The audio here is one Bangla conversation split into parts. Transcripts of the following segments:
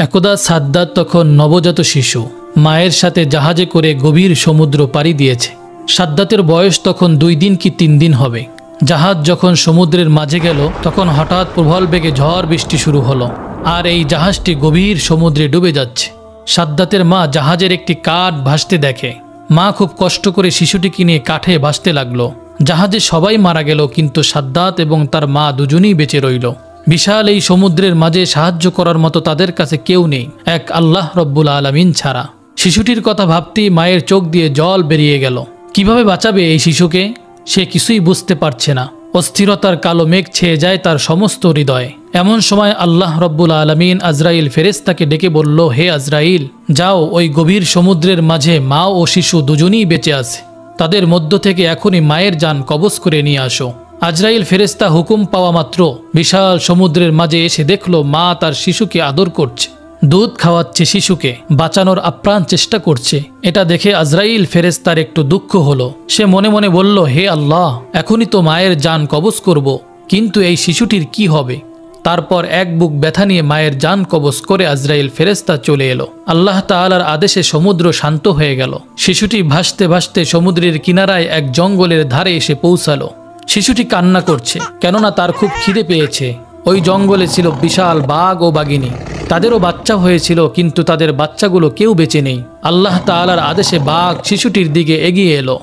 একদা সাদ্দাত তখন নবজাত শিশু, মায়ের সাথে জাহাজে করে গভীর সমুদ্র পাড়ি দিয়েছে। সাদ্দাতের বয়স তখন 2 দিন কি 3 দিন হবে। জাহাজ যখন সমুদ্রের মাঝে গেল তখন হঠাৎ প্রবল বেগে ঝড় বৃষ্টি শুরু হলো, আর এই জাহাজটি গভীর সমুদ্রে ডুবে যাচ্ছে। সাদ্দাতের মা জাহাজের একটি কাঠ ভাসতে দেখে। মা খুব কষ্ট করে শিশুটিকে নিয়ে কাঠে ভাসতে লাগলো। জাহাজে সবাই মারা গেল, কিন্তু সাদ্দাত এবং তার মা দুজনেই বেঁচে রইল। বিশাল এই সমুদ্রের মাঝে সাহায্য করার মতো তাদের কাছে কেউ নেই, এক আল্লাহ রব্বুল আলামিন ছাড়া। শিশুটির কথা ভাবতেই মায়ের চোখ দিয়ে জল বেরিয়ে গেল। কিভাবে বাঁচাবে এই শিশুকে সে কিছুই বুঝতে পারছে না। অস্থিরতার কালো মেঘ ছেয়ে যায় তার সমস্ত হৃদয়ে। এমন সময় আল্লাহ রব্বুল আলামিন আজরাইল ফেরেশতাকে ডেকে বলল, হে আজরাইল, যাও ওই গভীর সমুদ্রের মাঝে মা ও শিশু দুজনেই বেঁচে আছে, তাদের মধ্য থেকে এখনই মায়ের জান কবজ করে নিয়ে আসো। আজরাইল ফেরেশতা হুকুম পাওয়া মাত্র বিশাল সমুদ্রের মাঝে এসে দেখল মা তার শিশুকে আদর করছে, দুধ খাওয়াচ্ছে, শিশুকে বাঁচানোর আপ্রাণ চেষ্টা করছে। এটা দেখে আজরাইল ফেরেশতার একটু দুঃখ হলো। সে মনে মনে বলল, হে আল্লাহ, এখনই তো মায়ের জান কবজ করব, কিন্তু এই শিশুটির কি হবে। তারপর এক বুক ব্যথা নিয়ে মায়ের জান কবজ করে আজরাইল ফেরেশতা চলে এলো। আল্লাহ তাআলার আদেশে সমুদ্র শান্ত হয়ে গেল। শিশুটি ভাসতে ভাসতে সমুদ্রের কিনারায় এক জঙ্গলের ধারে এসে পৌঁছালো। শিশুটি কান্না করছে, কেননা তার খুব খিদে পেয়েছে। ওই জঙ্গলে ছিল বিশাল বাঘ ও বাঘিনী, তাদেরও বাচ্চা হয়েছিল, কিন্তু তাদের বাচ্চাগুলো কেউ বেঁচে নেই। আল্লাহ তাআলার আদেশে বাঘ শিশুটির দিকে এগিয়ে এলো।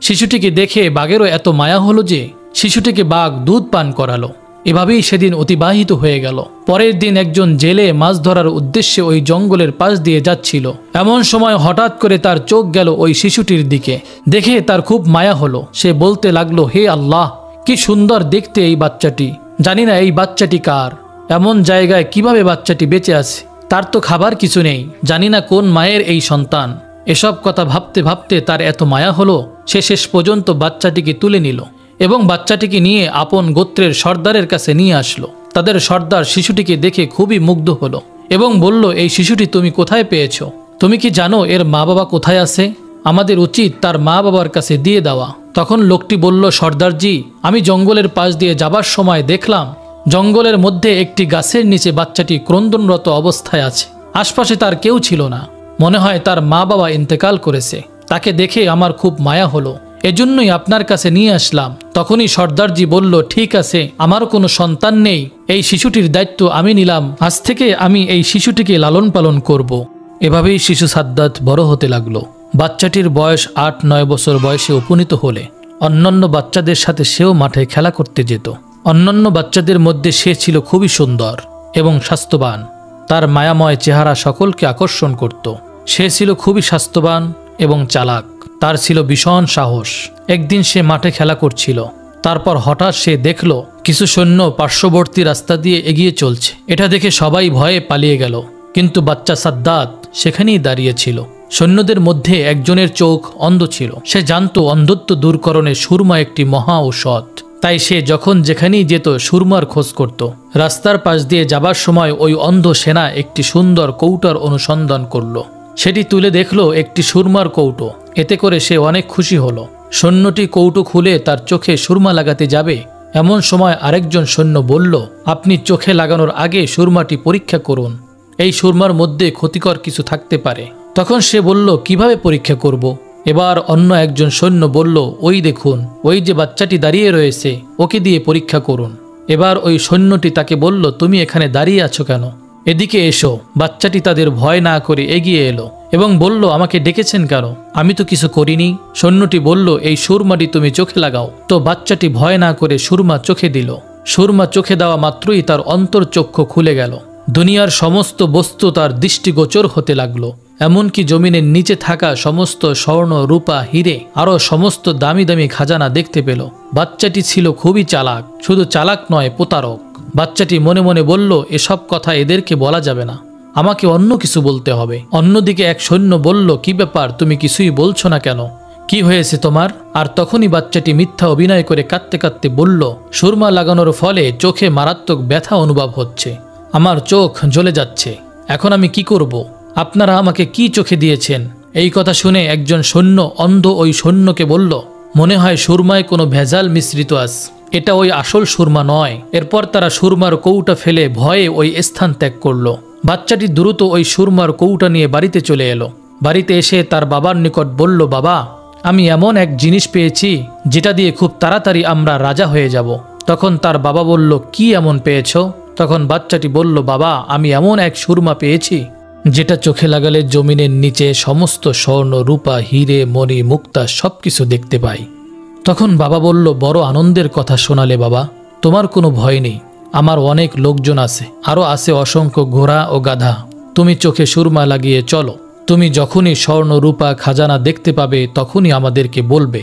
শিশুটিকে দেখে বাঘেরও এত মায়া হলো যে শিশুটিকে বাঘ দুধ পান করালো। এভাবেই সেদিন অতিবাহিত হয়ে গেল। পরের দিন একজন জেলে মাছ ধরার উদ্দেশ্যে ওই জঙ্গলের পাশ দিয়ে যাচ্ছিল। এমন সময় হঠাৎ করে তার চোখ গেল ওই শিশুটির দিকে। দেখে তার খুব মায়া হলো। সে বলতে লাগলো, হে আল্লাহ, কি সুন্দর দেখতে এই বাচ্চাটি, জানি না এই বাচ্চাটি কার, এমন জায়গায় কিভাবে বাচ্চাটি বেঁচে আছে, তার তো খাবার কিছু নেই, জানি না কোন মায়ের এই সন্তান। এসব কথা ভাবতে ভাবতে তার এত মায়া হলো, সে শেষ পর্যন্ত বাচ্চাটিকে তুলে নিল এবং বাচ্চাটিকে নিয়ে আপন গোত্রের সর্দারের কাছে নিয়ে আসলো। তাদের সর্দার শিশুটিকে দেখে খুবই মুগ্ধ হলো এবং বলল, এই শিশুটি তুমি কোথায় পেয়েছো? তুমি কি জানো এর মা বাবা কোথায় আছে? আমাদের উচিত তার মা বাবার কাছে দিয়ে দেওয়া। তখন লোকটি বলল, সর্দারজি, আমি জঙ্গলের পাশ দিয়ে যাবার সময় দেখলাম জঙ্গলের মধ্যে একটি গাছের নিচে বাচ্চাটি ক্রন্দনরত অবস্থায় আছে। আশপাশে তার কেউ ছিল না, মনে হয় তার মা বাবা ইন্তেকাল করেছে। তাকে দেখে আমার খুব মায়া হলো, এজন্যই আপনার কাছে নিয়ে আসলাম। তখনই সর্দারজি বলল, ঠিক আছে, আমারও কোনো সন্তান নেই, এই শিশুটির দায়িত্ব আমি নিলাম, আজ থেকে আমি এই শিশুটিকে লালন পালন করব। এভাবেই শিশু সাদ্দাত বড় হতে লাগলো। বাচ্চাটির বয়স 8-9 বছর বয়সে উপনীত হলে অন্যান্য বাচ্চাদের সাথে সেও মাঠে খেলা করতে যেত। অন্যান্য বাচ্চাদের মধ্যে সে ছিল খুবই সুন্দর এবং স্বাস্থ্যবান। তার মায়াময় চেহারা সকলকে আকর্ষণ করত। সে ছিল খুবই স্বাস্থ্যবান এবং চালাক। তার ছিল ভীষণ সাহস। একদিন সে মাঠে খেলা করছিল। তারপর হঠাৎ সে দেখল কিছু সৈন্য পার্শ্ববর্তী রাস্তা দিয়ে এগিয়ে চলছে। এটা দেখে সবাই ভয়ে পালিয়ে গেল, কিন্তু বাচ্চা সাদ্দাত সেখানেই দাঁড়িয়েছিল। সৈন্যদের মধ্যে একজনের চোখ অন্ধ ছিল। সে জানত অন্ধত্ব দূরকরণে সুরমা একটি মহা ঔষধ। তাই সে যখন যেখানেই যেত সুরমার খোঁজ করত। রাস্তার পাশ দিয়ে যাবার সময় ওই অন্ধ সেনা একটি সুন্দর কৌটার অনুসন্ধান করল। সেটি তুলে দেখল একটি সুরমার কৌটো। এতে করে সে অনেক খুশি হলো। সৈন্যটি কৌটো খুলে তার চোখে সুরমা লাগাতে যাবে, এমন সময় আরেকজন সৈন্য বলল, আপনি চোখে লাগানোর আগে সুরমাটি পরীক্ষা করুন, এই সুরমার মধ্যে ক্ষতিকর কিছু থাকতে পারে। তখন সে বলল, কিভাবে পরীক্ষা করব? এবার অন্য একজন সৈন্য বলল, ওই দেখুন, ওই যে বাচ্চাটি দাঁড়িয়ে রয়েছে, ওকে দিয়ে পরীক্ষা করুন। এবার ওই সৈন্যটি তাকে বলল, তুমি এখানে দাঁড়িয়ে আছো কেন? এদিকে এসো। বাচ্চাটি তাদের ভয় না করে এগিয়ে এলো এবং বলল, আমাকে ডেকেছেন কেন? আমি তো কিছু করিনি। সৈন্যটি বলল, এই সুরমাটি তুমি চোখে লাগাও। তো বাচ্চাটি ভয় না করে সুরমা চোখে দিল। সুরমা চোখে দেওয়া মাত্রই তার অন্তর্চক্ষু খুলে গেল। দুনিয়ার সমস্ত বস্তু তার দৃষ্টিগোচর হতে লাগলো। এমনকি জমিনের নিচে থাকা সমস্ত স্বর্ণ, রূপা, হিরে, আরও সমস্ত দামি দামি খাজানা দেখতে পেল। বাচ্চাটি ছিল খুবই চালাক। শুধু চালাক নয়, প্রতারক। বাচ্চাটি মনে মনে বলল, এসব কথা এদেরকে বলা যাবে না, আমাকে অন্য কিছু বলতে হবে। অন্যদিকে এক সৈন্য বলল, কি ব্যাপার, তুমি কিছুই বলছো না কেন? কি হয়েছে তোমার? আর তখনই বাচ্চাটি মিথ্যা অভিনয় করে কাঁদতে কাঁদতে বলল, সুরমা লাগানোর ফলে চোখে মারাত্মক ব্যথা অনুভব হচ্ছে, আমার চোখ জ্বলে যাচ্ছে, এখন আমি কি করব? আপনারা আমাকে কি চোখে দিয়েছেন? এই কথা শুনে একজন সৈন্য অন্ধ ওই সৈন্যকে বলল, মনে হয় সুরমায় কোনো ভেজাল মিশ্রিত আছে, এটা ওই আসল সুরমা নয়। এরপর তারা সুরমার কৌটা ফেলে ভয়ে ওই স্থান ত্যাগ করল। বাচ্চাটি দ্রুত ওই সুরমার কৌটা নিয়ে বাড়িতে চলে এলো। বাড়িতে এসে তার বাবার নিকট বলল, বাবা, আমি এমন এক জিনিস পেয়েছি যেটা দিয়ে খুব তাড়াতাড়ি আমরা রাজা হয়ে যাব। তখন তার বাবা বলল, কি এমন পেয়েছ? তখন বাচ্চাটি বলল, বাবা, আমি এমন এক সুরমা পেয়েছি যেটা চোখে লাগালে জমিনের নিচে সমস্ত স্বর্ণ, রূপা, হিরে, মণি, মুক্তা সবকিছু দেখতে পাই। তখন বাবা বলল, বড় আনন্দের কথা শোনালে বাবা, তোমার কোনো ভয় নেই, আমার অনেক লোকজন আছে, আরও আছে অসংখ্য ঘোড়া ও গাধা। তুমি চোখে সুরমা লাগিয়ে চলো, তুমি যখনই স্বর্ণ, রূপা, খাজানা দেখতে পাবে তখনই আমাদেরকে বলবে,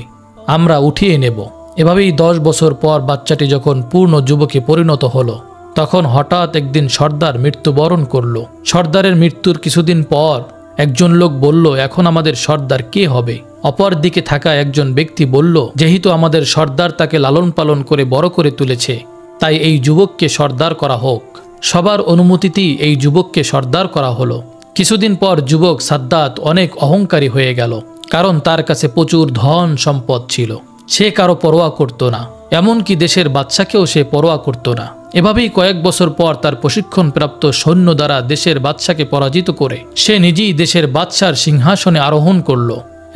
আমরা উঠিয়ে নেব। এভাবেই 10 বছর পর বাচ্চাটি যখন পূর্ণ যুবকে পরিণত হলো, তখন হঠাৎ একদিন সর্দার মৃত্যুবরণ করল। সর্দারের মৃত্যুর কিছুদিন পর একজন লোক বলল, এখন আমাদের সর্দার কে হবে? অপর দিকে থাকা একজন ব্যক্তি বলল, যেহেতু আমাদের সর্দার তাকে লালন পালন করে বড় করে তুলেছে, তাই এই যুবককে সর্দার করা হোক। সবার অনুমতিতেই এই যুবককে সর্দার করা হলো। কিছুদিন পর যুবক সাদ্দাত অনেক অহংকারী হয়ে গেল, কারণ তার কাছে প্রচুর ধন সম্পদ ছিল। সে কারো পরোয়া করত না, এমনকি দেশের বাদশাকেও সে পরোয়া করত না। এভাবেই কয়েক বছর পর তার প্রশিক্ষণপ্রাপ্ত সৈন্য দ্বারা দেশের বাদশাকে পরাজিত করে সে নিজেই দেশের বাদশার সিংহাসনে আরোহণ করল।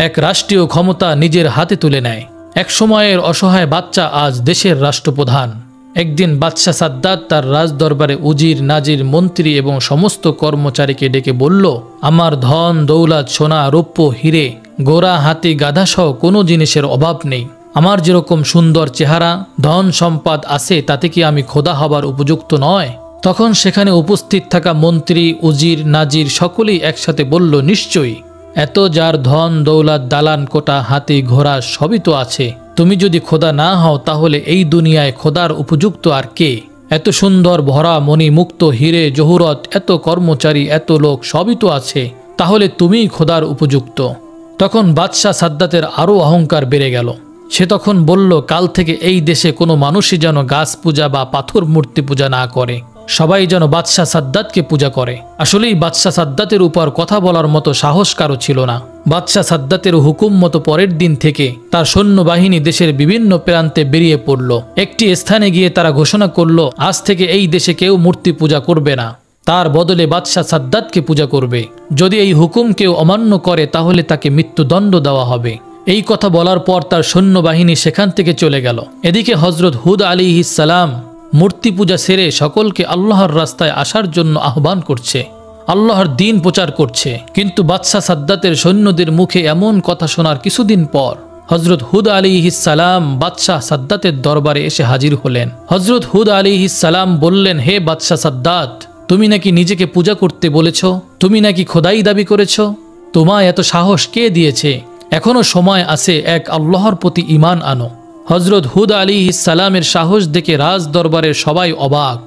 এক রাষ্ট্রীয় ক্ষমতা নিজের হাতে তুলে নেয়। এক সময়ের অসহায় বাচ্চা আজ দেশের রাষ্ট্রপ্রধান। একদিন বাদশাহ সাদ্দাত তার রাজদরবারে উজির, নাজির, মন্ত্রী এবং সমস্ত কর্মচারীকে ডেকে বলল, আমার ধন দৌলত, সোনা, রৌপ্য, হিরে, ঘোড়া, হাতি, গাধা সহ কোনো জিনিসের অভাব নেই। আমার যেরকম সুন্দর চেহারা, ধন সম্পদ আছে, তাতে কি আমি খোদা হবার উপযুক্ত নয়? তখন সেখানে উপস্থিত থাকা মন্ত্রী, উজির, নাজির সকলেই একসাথে বলল, নিশ্চয়ই, এত যার ধন দৌলত, দালান কোটা, হাতি, ঘোড়া সবই তো আছে। তুমি যদি খোদা না হও তাহলে এই দুনিয়ায় খোদার উপযুক্ত আর কে? এত সুন্দর ভরা মণি, মুক্ত, হিরে, জহুরত, এত কর্মচারী, এত লোক সবই তো আছে, তাহলে তুমিই খোদার উপযুক্ত। তখন বাদশাহ সাদ্দাতের আরও অহংকার বেড়ে গেল। সে তখন বলল, কাল থেকে এই দেশে কোনো মানুষই যেন গাছ পূজা বা পাথর মূর্তি পূজা না করে, সবাই যেন বাদশাহ সাদ্দাতকে পূজা করে। আসলেই বাদশাহ সাদ্দাতের উপর কথা বলার মতো সাহস কারো ছিল না। বাদশাহ সাদ্দাতের হুকুম মতো পরের দিন থেকে তার সৈন্যবাহিনী দেশের বিভিন্ন প্রান্তে বেরিয়ে পড়ল। একটি স্থানে গিয়ে তারা ঘোষণা করল, আজ থেকে এই দেশে কেউ মূর্তি পূজা করবে না, তার বদলে বাদশাহ সাদ্দাতকে পূজা করবে। যদি এই হুকুম কেউ অমান্য করে তাহলে তাকে মৃত্যুদণ্ড দেওয়া হবে। এই কথা বলার পর তার সৈন্যবাহিনী সেখান থেকে চলে গেল। এদিকে হজরত হুদ আলাইহিস সালাম মূর্তি পূজা সেরে সকলকে আল্লাহর রাস্তায় আসার জন্য আহ্বান করছে, আল্লাহর দ্বীন প্রচার করছে। কিন্তু বাদশাহ সাদ্দাতের সৈন্যদের মুখে এমন কথা শোনার কিছুদিন পর হজরত হুদ আলাইহিস সালাম বাদশাহ সাদ্দাতের দরবারে এসে হাজির হলেন। হজরত হুদ আলাইহিস সালাম বললেন, হে বাদশাহ সাদ্দাত, তুমি নাকি নিজেকে পূজা করতে বলেছ? তুমি নাকি খোদাই দাবি করেছ? তোমায় এত সাহস কে দিয়েছে? এখনো সময় আছে, এক আল্লাহর প্রতি ঈমান আনো। হজরত হুদ আলাইহিস সালামের সাহস দেখে রাজ দরবারের সবাই অবাক।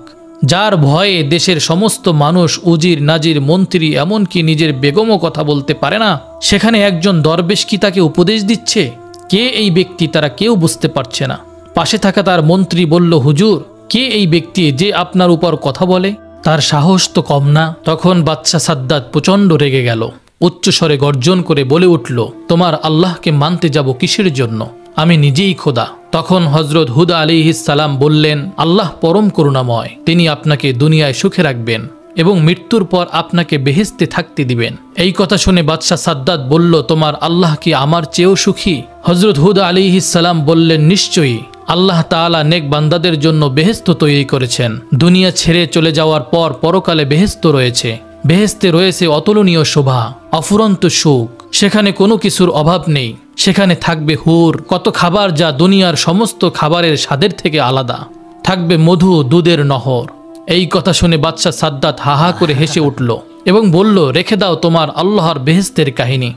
যার ভয়ে দেশের সমস্ত মানুষ, উজির, নাজির, মন্ত্রী, এমনকি নিজের বেগমও কথা বলতে পারে না, সেখানে একজন দরবেশ কি তাকে উপদেশ দিচ্ছে? কে এই ব্যক্তি তারা কেউ বুঝতে পারছে না। পাশে থাকা তার মন্ত্রী বলল, হুজুর, কে এই ব্যক্তি যে আপনার উপর কথা বলে? তার সাহস তো কম না। তখন বাদশাহ সাদ্দাত প্রচণ্ড রেগে গেল, উচ্চস্বরে গর্জন করে বলে উঠল, তোমার আল্লাহকে মানতে যাব কিসের জন্য? আমি নিজেই খোদা। তখন হজরত হুদ আলাইহিস সালাম বললেন, আল্লাহ পরম করুণাময়, তিনি আপনাকে দুনিয়ায় সুখে রাখবেন এবং মৃত্যুর পর আপনাকে বেহেশতে থাকতে দিবেন। এই কথা শুনে বাদশাহ সাদ্দাত বলল, তোমার আল্লাহ কি আমার চেয়েও সুখী? হজরত হুদ আলাইহিস সালাম বললেন, নিশ্চয়ই, আল্লাহ তাআলা নেক বান্দাদের জন্য বেহেশত তৈরি করেছেন। দুনিয়া ছেড়ে চলে যাওয়ার পর পরকালে বেহেশত রয়েছে। বেহেশতে রয়েছে অতুলনীয় শোভা, অফুরন্ত সুখ, সেখানে কোনো কিছুর অভাব নেই। সেখানে থাকবে হুর, কত খাবার যা দুনিয়ার সমস্ত খাবারের স্বাদের থেকে আলাদা। থাকবে মধু, দুধের নহর। এই কথা শুনে বাদশাহ সাদ্দাত হাহা করে হেসে উঠল এবং বলল, রেখে দাও তোমার আল্লাহর বেহেশতের কাহিনী।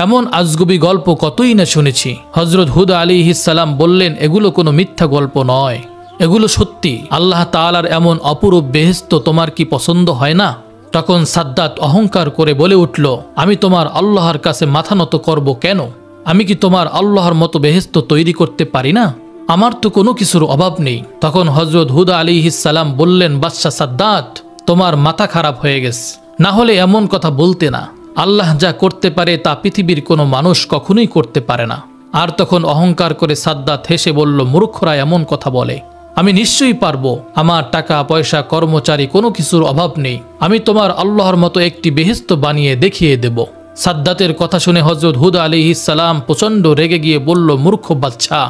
এমন আজগুবি গল্প কতই না শুনেছি। হজরত হুদ আলাইহিস সালাম বললেন, এগুলো কোনো মিথ্যা গল্প নয়, এগুলো সত্যি। আল্লাহ তাআলার এমন অপরূপ বেহেশত তোমার কি পছন্দ হয় না? তখন সাদ্দাত অহংকার করে বলে উঠল, আমি তোমার আল্লাহর কাছে মাথা নত করব কেন? আমি কি তোমার আল্লাহর মতো বেহেশত তৈরি করতে পারি না? আমার তো কোনো কিছুর অভাব নেই। তখন হজরত হুদ আলাইহিস সালাম বললেন, বাদশাহ সাদ্দাত, তোমার মাথা খারাপ হয়ে গেছে, না হলে এমন কথা বলতে না। আল্লাহ যা করতে পারে তা পৃথিবীর কোনো মানুষ কখনোই করতে পারে না। আর তখন অহংকার করে সাদ্দাত হেসে বলল, মূর্খরা এমন কথা বলে। আমি নিশ্চয়ই পারবো। আমার টাকা পয়সা কর্মচারী কোনো কিছুর অভাব নেই। আমি তোমার আল্লাহর মতো একটি বেহেশত বানিয়ে দেখিয়ে দেব। সাদ্দাতের কথা শুনে হযরত হুদ আলাইহিস সালাম প্রচণ্ড রেগে গিয়ে বলল, মূর্খ বাদশা,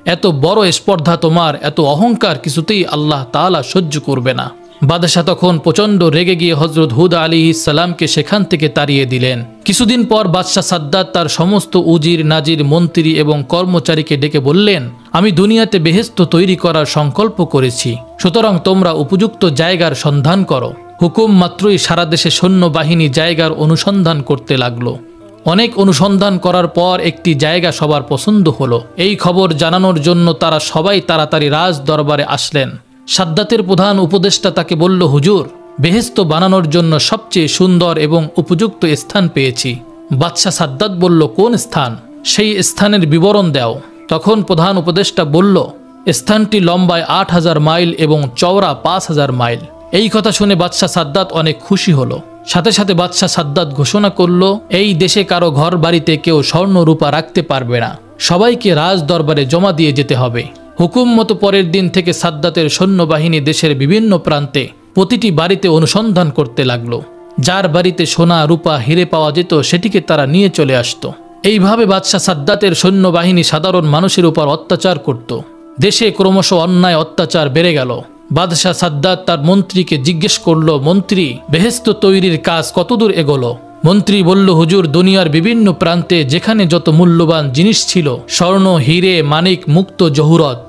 এত বড় স্পর্ধা তোমার, এত অহংকার কিছুতেই আল্লাহ তাআলা সহ্য করবে না। বাদশাহ তখন প্রচণ্ড রেগে গিয়ে হযরত হুদ আলাইহিস সালামকে সেখান থেকে তাড়িয়ে দিলেন। কিছুদিন পর বাদশাহ সাদ্দাত তার সমস্ত উজির নাজির মন্ত্রী এবং কর্মচারীকে ডেকে বললেন, আমি দুনিয়াতে বেহেশত তৈরি করার সংকল্প করেছি, সুতরাং তোমরা উপযুক্ত জায়গার সন্ধান করো। হুকুম মাত্রই সারা দেশে সৈন্যবাহিনী জায়গার অনুসন্ধান করতে লাগলো। অনেক অনুসন্ধান করার পর একটি জায়গা সবার পছন্দ হলো। এই খবর জানানোর জন্য তারা সবাই তাড়াতাড়ি রাজ দরবারে আসলেন। সাদ্দাতের প্রধান উপদেষ্টা তাকে বলল, হুজুর, বেহেশত বানানোর জন্য সবচেয়ে সুন্দর এবং উপযুক্ত স্থান পেয়েছি। বাদশাহ সাদ্দাত বলল, কোন স্থান? সেই স্থানের বিবরণ দাও। তখন প্রধান উপদেষ্টা বলল, স্থানটি লম্বায় ৮,০০০ মাইল এবং চওড়া ৫,০০০ মাইল। এই কথা শুনে বাদশাহ সাদ্দাত অনেক খুশি হলো। সাথে সাথে বাদশাহ সাদ্দাত ঘোষণা করল, এই দেশে কারো ঘর বাড়িতে কেউ স্বর্ণ রূপা রাখতে পারবে না, সবাইকে রাজ দরবারে জমা দিয়ে যেতে হবে। হুকুম মতো পরের দিন থেকে সাদ্দাতের সৈন্যবাহিনী দেশের বিভিন্ন প্রান্তে প্রতিটি বাড়িতে অনুসন্ধান করতে লাগলো। যার বাড়িতে সোনা রূপা হিরে পাওয়া যেত সেটিকে তারা নিয়ে চলে আসতো। এইভাবে বাদশাহ সাদ্দাতের সৈন্যবাহিনী সাধারণ মানুষের উপর অত্যাচার করত। দেশে ক্রমশ অন্যায় অত্যাচার বেড়ে গেল। বাদশাহ সাদ্দাত তার মন্ত্রীকে জিজ্ঞেস করল, মন্ত্রী, বেহেশত তৈরির কাজ কতদূর এগোলো? মন্ত্রী বলল, হুজুর, দুনিয়ার বিভিন্ন প্রান্তে যেখানে যত মূল্যবান জিনিস ছিল, স্বর্ণ, হিরে, মানিক, মুক্ত, জহুরত,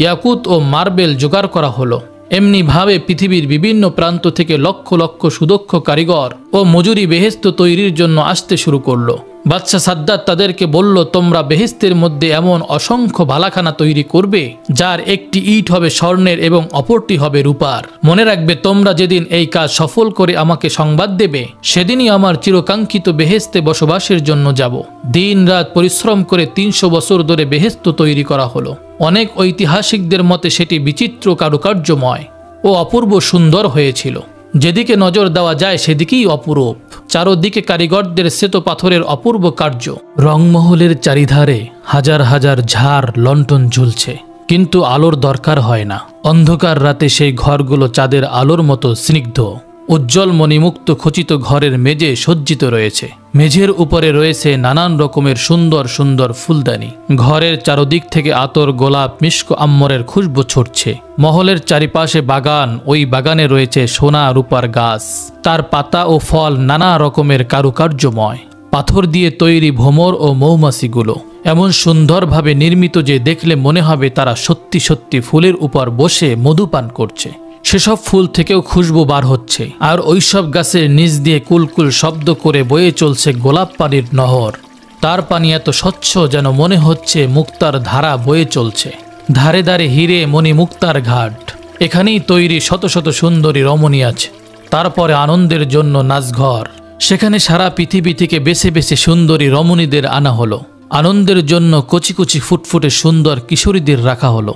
ইয়াকুত ও মার্বেল জোগাড় করা হলো। এমনিভাবে পৃথিবীর বিভিন্ন প্রান্ত থেকে লক্ষ লক্ষ সুদক্ষ কারিগর ও মজুরি বেহেশত তৈরির জন্য আসতে শুরু করলো। বাদশাহ সাদ্দাত তাদেরকে বলল, তোমরা বেহেশতের মধ্যে এমন অসংখ্য বালাখানা তৈরি করবে, যার একটি ইট হবে স্বর্ণের এবং অপরটি হবে রূপার। মনে রাখবে, তোমরা যেদিন এই কাজ সফল করে আমাকে সংবাদ দেবে, সেদিনই আমার চিরকাঙ্ক্ষিত বেহেশতে বসবাসের জন্য যাব। দিন রাত পরিশ্রম করে ৩০০ বছর ধরে বেহেশত তৈরি করা হলো। অনেক ঐতিহাসিকদের মতে সেটি বিচিত্র কারুকার্যময় ও অপূর্ব সুন্দর হয়েছিল। যেদিকে নজর দেওয়া যায় সেদিকেই অপরূপ। চারদিকে কারিগরদের শ্বেত পাথরের অপূর্ব কার্য। রংমহলের চারিধারে হাজার হাজার ঝাড় লণ্ঠন ঝুলছে, কিন্তু আলোর দরকার হয় না। অন্ধকার রাতে সেই ঘরগুলো চাঁদের আলোর মতো স্নিগ্ধ। উজ্জ্বল মণিমুক্ত খচিত ঘরের মেঝে সজ্জিত রয়েছে। মেঝের উপরে রয়েছে নানান রকমের সুন্দর সুন্দর ফুলদানি। ঘরের চারদিক থেকে আতর, গোলাপ, মিস্ক, আম্বরের খুশবু ছড়ছে। মহলের চারিপাশে বাগান, ওই বাগানে রয়েছে সোনা রূপার গাছ। তার পাতা ও ফল নানা রকমের কারুকার্যময়। পাথর দিয়ে তৈরি ভ্রমর ও মৌমাছিগুলো এমন সুন্দরভাবে নির্মিত যে দেখলে মনে হবে তারা সত্যি সত্যি ফুলের উপর বসে মধু পান করছে। সেসব ফুল থেকেও খুশবু বার হচ্ছে, আর ওইসব গাছের নিচ দিয়ে কুলকুল শব্দ করে বয়ে চলছে গোলাপ পানির নহর। তার পানি এত স্বচ্ছ যেন মনে হচ্ছে মুক্তার ধারা বয়ে চলছে। ধারে ধারে হিরে, মণি, মুক্তার ঘাট। এখানেই তৈরি শত শত সুন্দরী রমণী আছে। তারপরে আনন্দের জন্য নাচঘর। সেখানে সারা পৃথিবী থেকে বেছে বেছে সুন্দরী রমণীদের আনা হলো। আনন্দের জন্য কচি কচি ফুটফুটে সুন্দর কিশোরীদের রাখা হলো।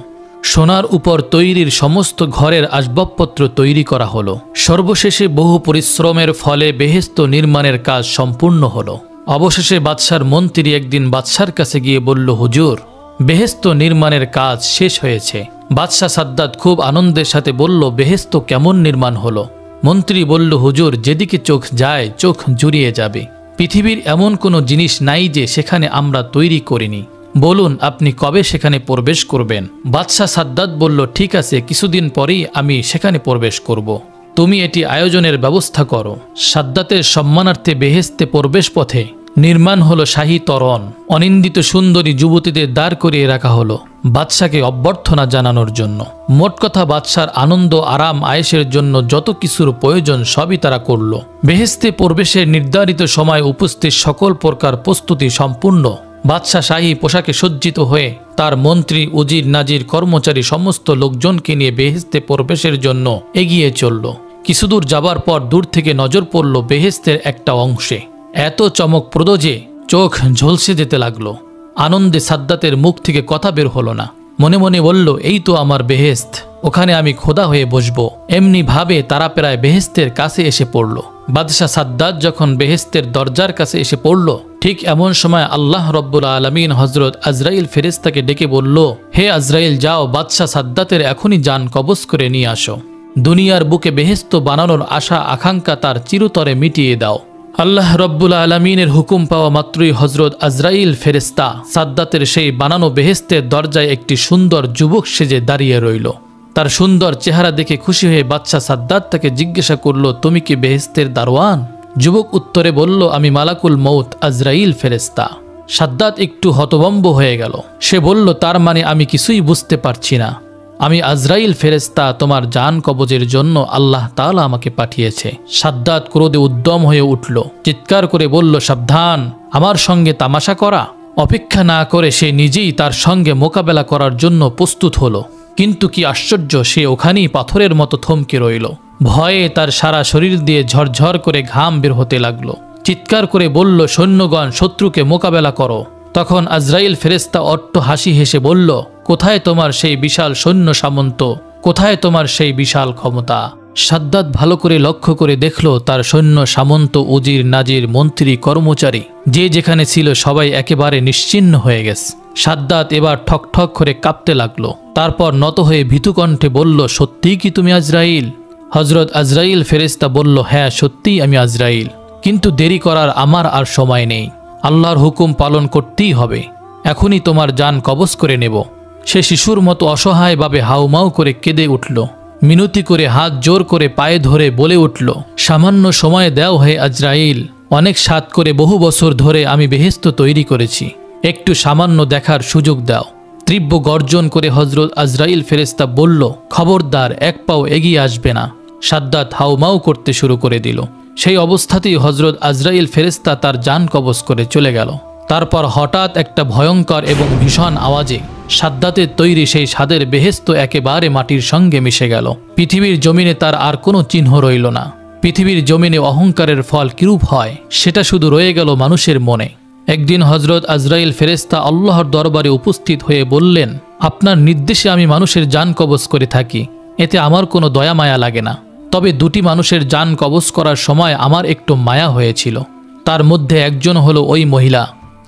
সোনার উপর তৈরির সমস্ত ঘরের আসবাবপত্র তৈরি করা হলো। সর্বশেষে বহু পরিশ্রমের ফলে বেহেশত নির্মাণের কাজ সম্পূর্ণ হলো। অবশেষে বাদশার মন্ত্রী একদিন বাদশার কাছে গিয়ে বলল, হুজুর, বেহেশত নির্মাণের কাজ শেষ হয়েছে। বাদশাহ সাদ্দাত খুব আনন্দের সাথে বলল, বেহেশত কেমন নির্মাণ হলো? মন্ত্রী বলল, হুজুর, যেদিকে চোখ যায় চোখ জুড়িয়ে যাবে। পৃথিবীর এমন কোনো জিনিস নাই যে সেখানে আমরা তৈরি করিনি। বলুন, আপনি কবে সেখানে প্রবেশ করবেন? বাদশাহ সাদ্দাত বলল, ঠিক আছে, কিছুদিন পরেই আমি সেখানে প্রবেশ করব। তুমি এটি আয়োজনের ব্যবস্থা করো। সাদ্দাতের সম্মানার্থে বেহেশতে প্রবেশ পথে নির্মাণ হলো শাহী তরণ। অনিন্দিত সুন্দরী যুবতীদের দাঁড় করিয়ে রাখা হলো বাদশাকে অভ্যর্থনা জানানোর জন্য। মোট কথা, বাদশার আনন্দ, আরাম, আয়েশের জন্য যত কিছুর প্রয়োজন সবই তারা করল। বেহেশতে প্রবেশের নির্ধারিত সময় উপস্থিত সকল প্রকার প্রস্তুতি সম্পূর্ণ। বাদশাহ শাহী পোশাকে সজ্জিত হয়ে তার মন্ত্রী, উজির, নাজির, কর্মচারী সমস্ত লোকজনকে নিয়ে বেহেশতে প্রবেশের জন্য এগিয়ে চলল। কিছুদূর যাবার পর দূর থেকে নজর পড়ল বেহেশতের একটা অংশে। এত চমকপ্রদ যে চোখ ঝলসে যেতে লাগলো। আনন্দে সাদ্দাতের মুখ থেকে কথা বের হলো না। মনে মনে বলল, এই তো আমার বেহেশত, ওখানে আমি খোদা হয়ে বসবো। এমনি ভাবে তারা প্রায় বেহেশতের কাছে এসে পড়ল। বাদশাহ সাদ্দাত যখন বেহেশতের দরজার কাছে এসে পড়ল, ঠিক এমন সময় আল্লাহ রব্বুল আলমিন হজরত আজরাইল ফেরেশতাকে ডেকে বলল, হে আজরাইল, যাও বাদশাহ সাদ্দাতের এখনই জান কবজ করে নিয়ে আসো। দুনিয়ার বুকে বেহেশত বানানোর আশা আকাঙ্ক্ষা তার চিরতরে মিটিয়ে দাও। আল্লাহ রব্বুল আলমিনের হুকুম পাওয়া মাত্রই হজরত আজরাইল ফেরেশতা সাদ্দাতের সেই বানানো বেহেশতের দরজায় একটি সুন্দর যুবক সেজে দাঁড়িয়ে রইল। তার সুন্দর চেহারা দেখে খুশি হয়ে বাদশাহ সাদ্দাত তাকে জিজ্ঞাসা করল, তুমি কি বেহেশতের দারোয়ান? যুবক উত্তরে বলল, আমি মালাকুল মৌত আজরাইল ফেরেশতা। সাদ্দাত একটু হতভম্ব হয়ে গেল। সে বলল, তার মানে আমি কিছুই বুঝতে পারছি না। আমি আজরাইল ফেরেশতা, তোমার জান কবজের জন্য আল্লাহ তাআলা আমাকে পাঠিয়েছে। সাদ্দাত ক্রোধে উদ্যম হয়ে উঠল, চিৎকার করে বলল, সাবধান, আমার সঙ্গে তামাশা করা। অপেক্ষা না করে সে নিজেই তার সঙ্গে মোকাবেলা করার জন্য প্রস্তুত হলো। কিন্তু কি আশ্চর্য, সে ওখানেই পাথরের মতো থমকে রইল। ভয়ে তার সারা শরীর দিয়ে ঝরঝর করে ঘাম বের হতে লাগলো। চিৎকার করে বলল, সৈন্যগণ, শত্রুকে মোকাবেলা করো। তখন আজরাইল ফেরেশতা অট্ট হাসি হেসে বলল, কোথায় তোমার সেই বিশাল সৈন্য সামন্ত, কোথায় তোমার সেই বিশাল ক্ষমতা? সাদ্দাত ভালো করে লক্ষ্য করে দেখল, তার সৈন্য সামন্ত, উজির নাজির, মন্ত্রী, কর্মচারী যে যেখানে ছিল সবাই একেবারে নিশ্চিহ্ন হয়ে গেছে। সাদ্দাত এবার ঠক ঠক করে কাঁপতে লাগলো। তারপর নত হয়ে ভীতুকণ্ঠে বলল, সত্যিই কি তুমি আজরাইল? হজরত আজরাইল ফেরেশতা বলল, হ্যাঁ, সত্যিই আমি আজরাইল, কিন্তু দেরি করার আমার আর সময় নেই। আল্লাহর হুকুম পালন করতেই হবে। এখনই তোমার জান কবজ করে নেব। সে শিশুর মতো অসহায়ভাবে হাউমাউ করে কেঁদে উঠল। মিনতি করে হাত জোর করে পায়ে ধরে বলে উঠল, সামান্য সময় দাও হে আজরাইল। অনেক সাধ করে বহু বছর ধরে আমি বেহেশত তৈরি করেছি, একটু সামান্য দেখার সুযোগ দাও। তীব্র গর্জন করে হজরত আজরাইল ফেরেশতা বলল, খবরদার, এক পাও এগিয়ে আসবে না। সাদ্দাত হাউমাউ করতে শুরু করে দিল। সেই অবস্থাতেই হজরত আজরাইল ফেরেশতা তার জান কবজ করে চলে গেল। তারপর হঠাৎ একটা ভয়ঙ্কর এবং ভীষণ আওয়াজে সাদ্দাতের তৈরি সেই স্বাদের বেহেশত একেবারে মাটির সঙ্গে মিশে গেল। পৃথিবীর জমিনে তার আর কোনো চিহ্ন রইল না। পৃথিবীর জমিনে অহংকারের ফল কিরূপ হয় সেটা শুধু রয়ে গেল মানুষের মনে। একদিন হজরত আজরাইল ফেরেশতা আল্লাহর দরবারে উপস্থিত হয়ে বললেন, আপনার নির্দেশে আমি মানুষের জান কবজ করে থাকি, এতে আমার কোনো দয়া মায়া লাগে না। তবে দুটি মানুষের জান কবজ করার সময় আমার একটু মায়া হয়েছিল। তার মধ্যে একজন হলো ওই মহিলা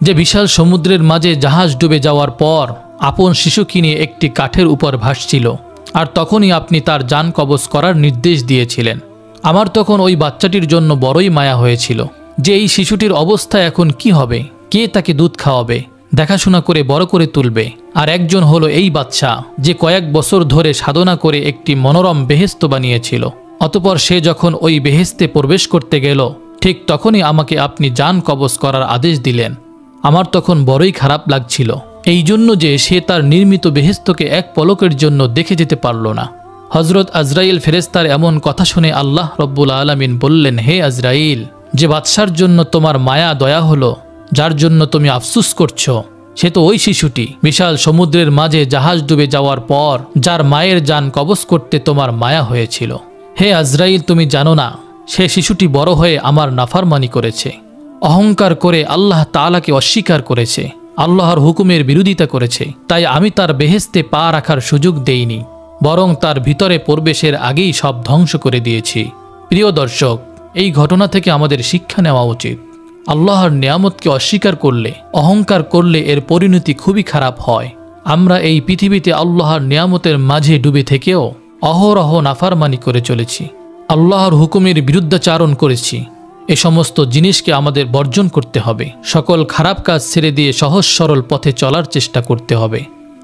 যে বিশাল সমুদ্রের মাঝে জাহাজ ডুবে যাওয়ার পর আপন শিশুকে নিয়ে একটি কাঠের উপর ভাসছিল, আর তখনই আপনি তার জান কবজ করার নির্দেশ দিয়েছিলেন। আমার তখন ওই বাচ্চাটির জন্য বড়ই মায়া হয়েছিল যে এই শিশুটির অবস্থা এখন কি হবে, কে তাকে দুধ খাওয়াবে, দেখাশোনা করে বড় করে তুলবে। আর একজন হলো এই বাচ্চা যে কয়েক বছর ধরে সাধনা করে একটি মনোরম বেহেশত বানিয়েছিল। অতপর সে যখন ওই বেহেশতে প্রবেশ করতে গেল, ঠিক তখনই আমাকে আপনি জান কবজ করার আদেশ দিলেন। আমার তখন বড়ই খারাপ লাগছিল, এই জন্য যে সে তার নির্মিত বেহেশতকে এক পলকের জন্য দেখে যেতে পারল না। হজরত আজরাইল ফেরেশতার এমন কথা শুনে আল্লাহ রব্বুল আলামিন বললেন, হে আজরাইল, যে বাদশার জন্য তোমার মায়া দয়া হলো, যার জন্য তুমি আফসুস করছো, সে তো ওই শিশুটি বিশাল সমুদ্রের মাঝে জাহাজ ডুবে যাওয়ার পর যার মায়ের জান কবজ করতে তোমার মায়া হয়েছিল। হে আজরাইল, তুমি জানো না সে শিশুটি বড় হয়ে আমার নাফরমানি করেছে, অহংকার করে আল্লাহ তাআলাকে অস্বীকার করেছে, আল্লাহর হুকুমের বিরোধিতা করেছে। তাই আমি তার বেহেশতে পা রাখার সুযোগ দেইনি, বরং তার ভিতরে প্রবেশের আগেই সব ধ্বংস করে দিয়েছি। প্রিয় দর্শক, এই ঘটনা থেকে আমাদের শিক্ষা নেওয়া উচিত। আল্লাহর নিয়ামতকে অস্বীকার করলে, অহংকার করলে এর পরিণতি খুবই খারাপ হয়। আমরা এই পৃথিবীতে আল্লাহর নিয়ামতের মাঝে ডুবে থেকেও অহরহ নাফরমানি করে চলেছি, আল্লাহর হুকুমের বিরুদ্ধাচারণ করেছি। এ সমস্ত জিনিসকে আমাদের বর্জন করতে হবে। সকল খারাপ কাজ ছেড়ে দিয়ে সহজ সরল পথে চলার চেষ্টা করতে হবে।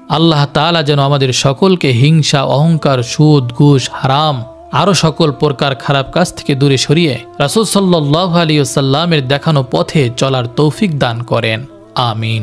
আল্লাহ তাআলা যেন আমাদের সকলকে হিংসা, অহংকার, সুদ, ঘুষ, হারাম আরও সকল প্রকার খারাপ কাজ থেকে দূরে সরিয়ে রাসূল সাল্লাল্লাহু আলাইহি ওয়াসাল্লামের দেখানো পথে চলার তৌফিক দান করেন। আমিন।